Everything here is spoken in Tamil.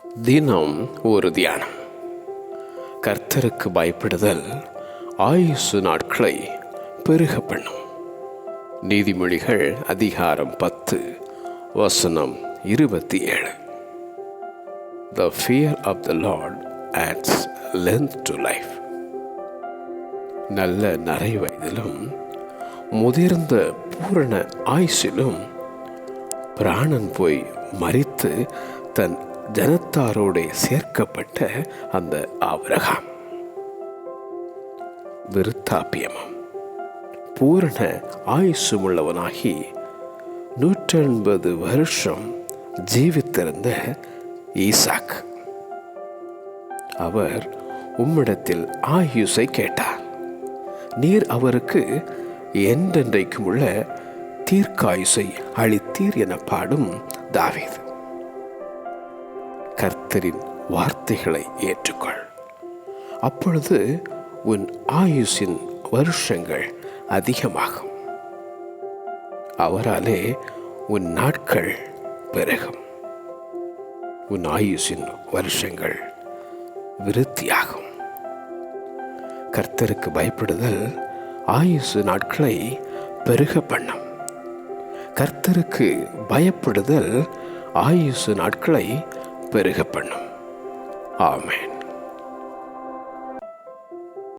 தினம் ஒரு தியானம். கர்த்தருக்கு பயப்படுதல் ஆயுசு நாட்களை பெருக பண்ணும். நீதிமொழிகள் அதிகாரம் 10 வசனம் 27. The fear of the Lord adds length to life. நல்ல நரை வயதிலும் முதிர்ந்த பூரண ஆயுசிலும் பிராணன் போய் மரித்து தன் ஜனத்தாரோட சேர்க்கப்பட்ட அந்த ஆபிரகாம் விருத்தாப்பியமும் பூரண ஆயுசு உள்ளவனாகி 180 வருஷம் ஜீவித்திருந்த ஈசாக், அவர் உம்மிடத்தில் ஆயுசை கேட்டார். நீர் அவருக்கு என்றென்றைக்கும் உள்ள தீர்க்காயுசை அளித்தீர் என பாடும் தாவீது. கர்த்தரின் வார்த்தைகளை ஏற்றுக்கொள், அப்பொழுது உன் ஆயுசின் வருஷங்கள் அதிகமாகும். அவராலே உன் நாட்கள் பெருகும், உன் ஆயுசின் வருஷங்கள் விருத்தியாகும். கர்த்தருக்கு பயப்படுதல் ஆயுசு நாட்களை பெருக பண்ணும். கர்த்தருக்கு பயப்படுதல் ஆயுசு நாட்களை பெருக பண்ணும். ஆமென்.